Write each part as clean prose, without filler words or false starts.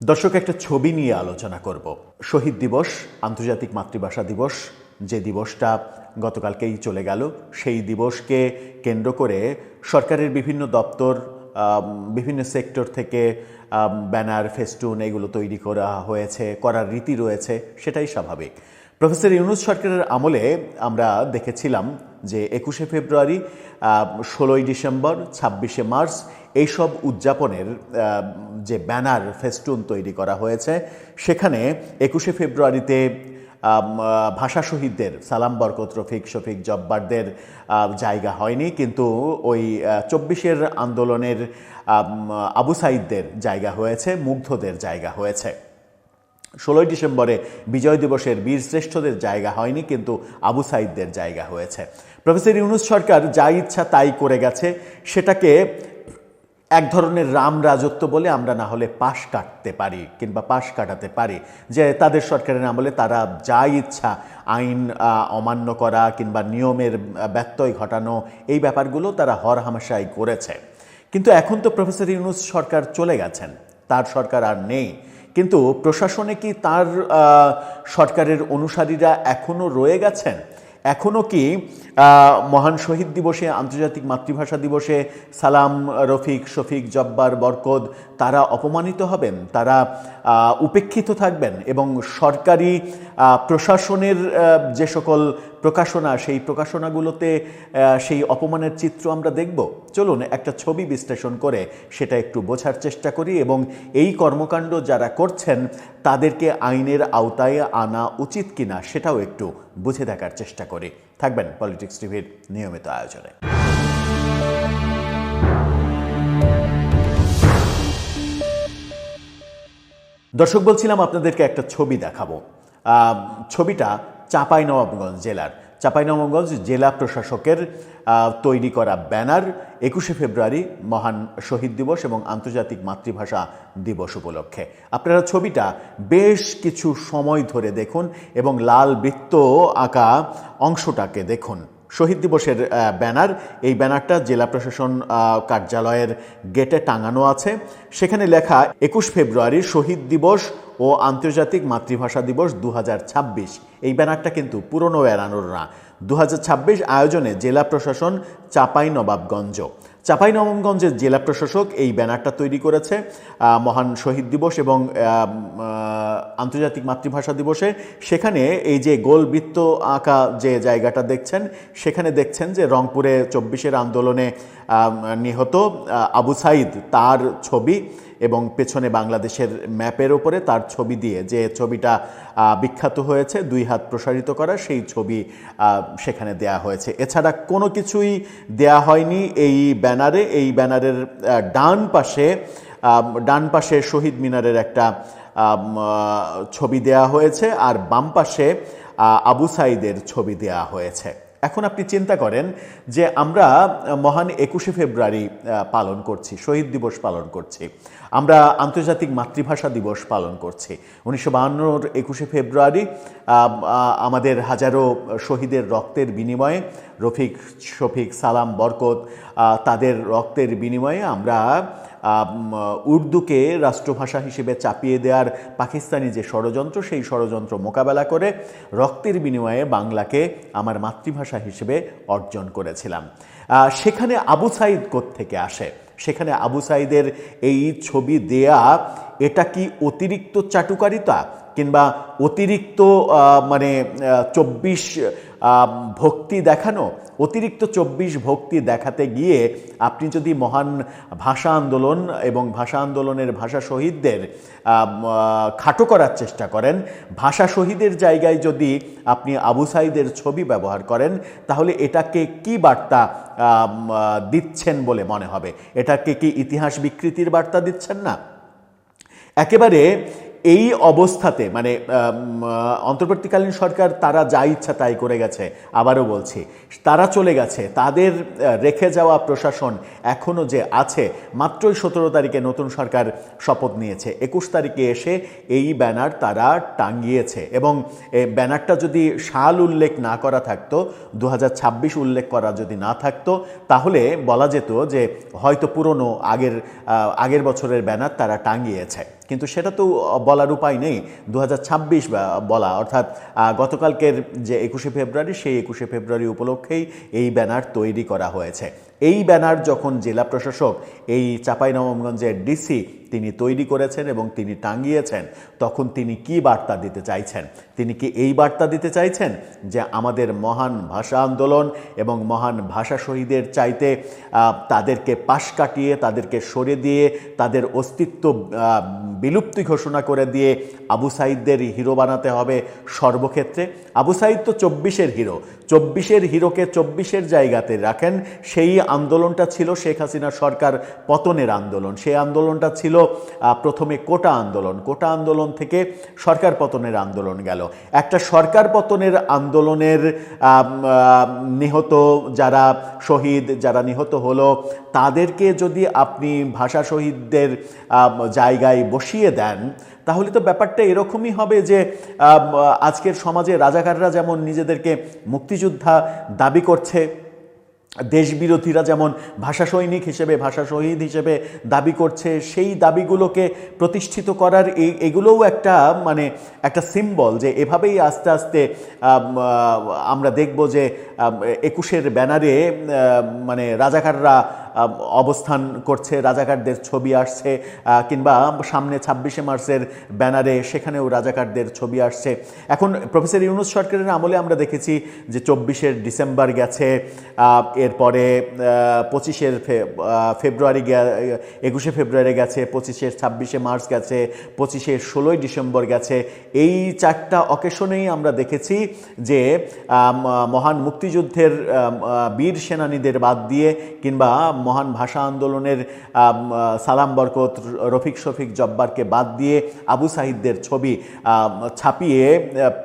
দর্শক, একটা ছবি নিয়ে আলোচনা করব। শহীদ দিবস, আন্তর্জাতিক মাতৃভাষা দিবস, যে দিবসটা গতকালকেই চলে গেল, সেই দিবসকে কেন্দ্র করে সরকারের বিভিন্ন দপ্তর, বিভিন্ন সেক্টর থেকে ব্যানার, ফেস্টুন এগুলো তৈরি করা হয়েছে, করার রীতি রয়েছে, সেটাই স্বাভাবিক। প্রফেসর ইউনূস সরকারের আমলে আমরা দেখেছিলাম যে 21শে ফেব্রুয়ারি, 16ই ডিসেম্বর, 26শে মার্চ এইসব উদযাপনের যে ব্যানার, ফেস্টুন তৈরি করা হয়েছে, সেখানে 21শে ফেব্রুয়ারিতে ভাষা শহীদদের সালাম, বরকত, রফিক, শফিক, জব্বারদের জায়গা হয়নি, কিন্তু ওই 24শের আন্দোলনের আবু সাইদদের জায়গা হয়েছে, মুগ্ধদের জায়গা হয়েছে। 16ই ডিসেম্বরে বিজয় দিবসের বীরশ্রেষ্ঠদের জায়গা হয়নি, কিন্তু আবু সাইদদের জায়গা হয়েছে। প্রফেসর ইউনূস সরকার যা ইচ্ছা তাই করে গেছে। সেটাকে এক ধরনের রাম রাজত্ব বলে আমরা না হলে পাশ কাটতে পারি কিংবা পাশ কাটাতে পারি, যে তাদের সরকারের আমলে তারা যা ইচ্ছা আইন অমান্য করা কিংবা নিয়মের ব্যত্যয় ঘটানো, এই ব্যাপারগুলো তারা হরহামেশাই করেছে। কিন্তু এখন তো প্রফেসর ইউনূস সরকার চলে গেছেন, তার সরকার আর নেই, কিন্তু প্রশাসনে কি তার সরকারের অনুসারীরা এখনও রয়ে গেছেন? এখনও কি মহান শহীদ দিবসে, আন্তর্জাতিক মাতৃভাষা দিবসে সালাম, রফিক, শফিক, জব্বার, বরকত তারা অপমানিত হবেন, তারা উপেক্ষিত থাকবেন এবং সরকারি প্রশাসনের যে সকল প্রকাশনা, সেই প্রকাশনাগুলোতে সেই অপমানের চিত্র আমরা দেখব? চলুন একটা ছবি বিশ্লেষণ করে সেটা একটু বোঝার চেষ্টা করি এবং এই কর্মকাণ্ড যারা করছেন তাদেরকে আইনের আওতায় আনা উচিত কিনা সেটাও একটু বুঝে দেখার চেষ্টা করি। থাকবেন পলিটিক্স টিভির নিয়মিত আয়োজনে। দর্শক, বলছিলাম আপনাদেরকে একটা ছবি দেখাবো। ছবিটা চাঁপাইনবাবগঞ্জ জেলার, চাঁপাইনবাবগঞ্জ জেলা প্রশাসকের তৈরি করা ব্যানার 21শে ফেব্রুয়ারি মহান শহীদ দিবস এবং আন্তর্জাতিক মাতৃভাষা দিবস উপলক্ষে। আপনারা ছবিটা বেশ কিছু সময় ধরে দেখুন এবং লাল বৃত্ত আঁকা অংশটাকে দেখুন। শহীদ দিবসের ব্যানার, এই ব্যানারটা জেলা প্রশাসন কার্যালয়ের গেটে টাঙানো আছে। সেখানে লেখা 21 ফেব্রুয়ারি শহীদ দিবস ও আন্তর্জাতিক মাতৃভাষা দিবস 2026। এই ব্যানারটা কিন্তু পুরনো বেড়ানোর না, 2026 আয়োজনে জেলা প্রশাসন চাঁপাইনবাবগঞ্জ। চাঁপাইনবাবগঞ্জের জেলা প্রশাসক এই ব্যানারটা তৈরি করেছে মহান শহীদ দিবস এবং আন্তর্জাতিক মাতৃভাষা দিবসে। সেখানে এই যে গোল বৃত্ত আঁকা যে জায়গাটা দেখছেন, সেখানে দেখছেন যে রংপুরে 24শের আন্দোলনে নিহত আবু সাইদ তার ছবি এবং পেছনে বাংলাদেশের ম্যাপের ওপরে তার ছবি দিয়ে যে ছবিটা বিখ্যাত হয়েছে, 2 হাত প্রসারিত করা, সেই ছবি সেখানে দেয়া হয়েছে। এছাড়া কোনো কিছুই দেয়া হয়নি এই ব্যানারে। এই ব্যানারের ডান পাশে শহীদ মিনারের একটা ছবি দেয়া হয়েছে আর বাম পাশে আবু সাইদের ছবি দেয়া হয়েছে। এখন আপনি চিন্তা করেন যে আমরা মহান 21শে ফেব্রুয়ারি পালন করছি, শহীদ দিবস পালন করছি, আমরা আন্তর্জাতিক মাতৃভাষা দিবস পালন করছি। 1952-র 21শে ফেব্রুয়ারি আমাদের হাজারো শহীদের রক্তের বিনিময়ে, রফিক, শফিক, সালাম, বরকত তাদের রক্তের বিনিময়ে আমরা উর্দুকে রাষ্ট্রভাষা হিসেবে চাপিয়ে দেওয়ার পাকিস্তানি যে ষড়যন্ত্র, সেই ষড়যন্ত্র মোকাবেলা করে রক্তের বিনিময়ে বাংলাকে আমার মাতৃভাষা হিসেবে অর্জন করেছিলাম। সেখানে আবু সাইদ কোত্থেকে আসে? সেখানে আবু সাইদের এই ছবি দেয়া, এটা কি অতিরিক্ত চাটুকারিতা কিংবা অতিরিক্ত 24 ভক্তি দেখানো? অতিরিক্ত 24 ভক্তি দেখাতে গিয়ে আপনি যদি মহান ভাষা আন্দোলন এবং ভাষা আন্দোলনের ভাষা শহীদদের খাটো করার চেষ্টা করেন, ভাষা শহীদের জায়গায় যদি আপনি আবু সাইদের ছবি ব্যবহার করেন, তাহলে এটাকে কি বার্তা দিচ্ছেন বলে মনে হবে? এটাকে কি ইতিহাস বিকৃতির বার্তা দিচ্ছেন না? একেবারে এই অবস্থাতে অন্তর্বর্তীকালীন সরকার তারা যা ইচ্ছা তাই করে গেছে। আবারও বলছি, তারা চলে গেছে, তাদের রেখে যাওয়া প্রশাসন এখনও যে আছে। মাত্রই 17 তারিখে নতুন সরকার শপথ নিয়েছে, 21 তারিখে এসে এই ব্যানার তারা টাঙিয়েছে এবং ব্যানারটা যদি সাল উল্লেখ না করা থাকতো, 2026 উল্লেখ করা যদি না থাকতো, তাহলে বলা যেত যে হয়তো পুরনো আগের বছরের ব্যানার তারা টাঙিয়েছে। কিন্তু সেটা তো বলার উপায় নেই। 2026 বলা, অর্থাৎ গতকালকের যে 21শে ফেব্রুয়ারি, সেই 21শে ফেব্রুয়ারি উপলক্ষেই এই ব্যানার তৈরি করা হয়েছে। এই ব্যানার যখন জেলা প্রশাসক, এই চাঁপাইনবাবগঞ্জের ডিসি তিনি তৈরি করেছেন এবং তিনি টাঙিয়েছেন, তখন তিনি কি বার্তা দিতে চাইছেন? তিনি কি এই বার্তা দিতে চাইছেন যে আমাদের মহান ভাষা আন্দোলন এবং মহান ভাষা শহীদের চাইতে তাদেরকে পাশ কাটিয়ে, তাদেরকে সরে দিয়ে, তাদের অস্তিত্ব বিলুপ্তি ঘোষণা করে দিয়ে আবু সাঈদদের হিরো বানাতে হবে সর্বক্ষেত্রে? আবু সাঈদ তো 24-এর হিরো, 24-এর হিরোকে 24-এর জায়গাতে রাখেন। সেই আন্দোলনটা ছিল শেখ হাসিনা সরকার পতনের আন্দোলন। সেই আন্দোলনটা ছিল প্রথমে কোটা আন্দোলন, কোটা আন্দোলন থেকে সরকার পতনের আন্দোলন গেল। একটা সরকার পতনের আন্দোলনের নিহত যারা শহীদ, যারা নিহত হলো, তাদেরকে যদি আপনি ভাষা শহীদদের জায়গায় বসিয়ে দেন, তাহলে তো ব্যাপারটা এরকমই হবে যে আজকের সমাজে রাজাকাররা যেমন নিজেদেরকে মুক্তিযোদ্ধা দাবি করছে, দেশবিরোধীরা যেমন ভাষা সৈনিক হিসেবে, ভাষা শহীদ হিসেবে দাবি করছে, সেই দাবিগুলোকে প্রতিষ্ঠিত করার এগুলোও একটা সিম্বল যে এভাবেই আস্তে আস্তে আমরা দেখব যে 21-এর ব্যানারে রাজাকাররা অবস্থান করছে, রাজাকারদের ছবি আসছে, কিংবা সামনে 26শে মার্চের ব্যানারে সেখানেও রাজাকারদের ছবি আসছে। এখন প্রফেসর ইউনূস সরকারের আমলে আমরা দেখেছি যে 24শে ডিসেম্বর গেছে, এরপরে 25শে ফেব্রুয়ারি, 21শে ফেব্রুয়ারি গেছে, 25শে 26শে মার্চ গেছে, 25শে 16ই ডিসেম্বর গেছে। এই 4টা অকেশনেই আমরা দেখেছি যে মহান মুক্তিযুদ্ধের বীর সেনানীদের বাদ দিয়ে, কিংবা মহান ভাষা আন্দোলনের সালাম বরকত, রফিক শফিক জব্বারকে বাদ দিয়ে আবু সাঈদদের ছবি ছাপিয়ে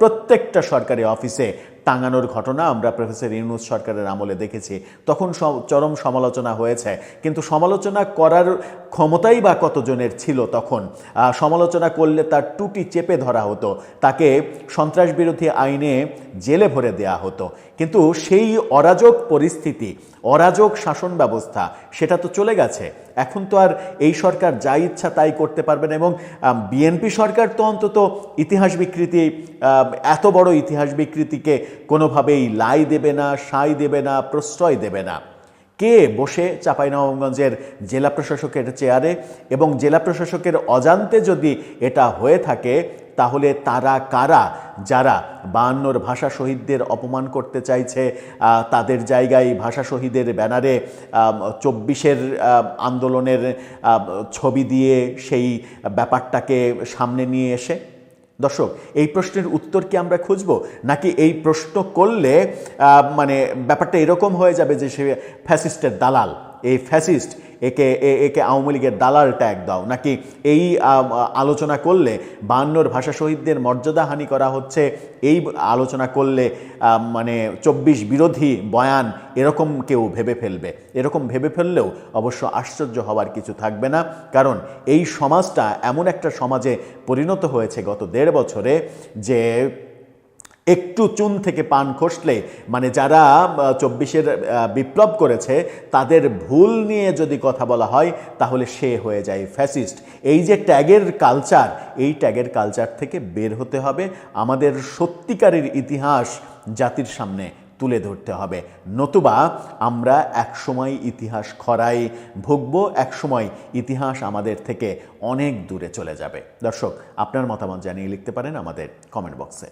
প্রত্যেকটা সরকারি অফিসে টাঙানোর ঘটনা আমরা প্রফেসর ইউনূস সরকারের আমলে দেখেছি। তখন চরম সমালোচনা হয়েছে, কিন্তু সমালোচনা করার ক্ষমতাই বা কতজনের ছিল তখন? সমালোচনা করলে তার টুটি চেপে ধরা হতো, তাকে সন্ত্রাস বিরোধী আইনে জেলে ভরে দেয়া হতো। কিন্তু সেই অরাজক পরিস্থিতি, অরাজক শাসন ব্যবস্থা, সেটা তো চলে গেছে। এখন তো আর এই সরকার যা ইচ্ছা তাই করতে পারবে না। এবং বিএনপি সরকার তো অন্তত ইতিহাস বিকৃতি, এত বড় ইতিহাস বিকৃতিকে কোনোভাবেই লাই দেবে না, সায় দেবে না, প্রশ্রয় দেবে না। কে বসে চাঁপাইনবাবগঞ্জের জেলা প্রশাসকের চেয়ারে? এবং জেলা প্রশাসকের অজান্তে যদি এটা হয়ে থাকে, তাহলে তারা কারা যারা 52-র ভাষা শহীদদের অপমান করতে চাইছে, তাদের জায়গায় ভাষা শহীদের ব্যানারে 24-এর আন্দোলনের ছবি দিয়ে সেই ব্যাপারটাকে সামনে নিয়ে এসে? দর্শক, এই প্রশ্নের উত্তর কি আমরা খুঁজব, নাকি এই প্রশ্ন করলে ব্যাপারটা এরকম হয়ে যাবে যে সে ফ্যাসিস্টের দালাল, এই ফ্যাসিস্ট, একে আওয়ামী লীগের দালাল ট্যাগ দাও? নাকি এই আলোচনা করলে 52-র ভাষা শহীদদের মর্যাদাহানি করা হচ্ছে, এই আলোচনা করলে 24 বিরোধী বয়ান, এরকম কেউ ভেবে ফেলবে? এরকম ভেবে ফেললেও অবশ্য আশ্চর্য হওয়ার কিছু থাকবে না, কারণ এই সমাজটা এমন একটা সমাজে পরিণত হয়েছে গত 1.5 বছরে যে একটু চুন থেকে পান খসলে, যারা 24-এর বিপ্লব করেছে তাদের ভুল নিয়ে যদি কথা বলা হয়, তাহলে সে হয়ে যায় ফ্যাসিস্ট। এই যে ট্যাগের কালচার, এই ট্যাগের কালচার থেকে বের হতে হবে। আমাদের সত্যিকারের ইতিহাস জাতির সামনে তুলে ধরতে হবে, নতুবা আমরা একসময় ইতিহাস খরায় ভুগব, একসময় ইতিহাস আমাদের থেকে অনেক দূরে চলে যাবে। দর্শক, আপনার মতামত জানিয়ে লিখতে পারেন আমাদের কমেন্ট বক্সে।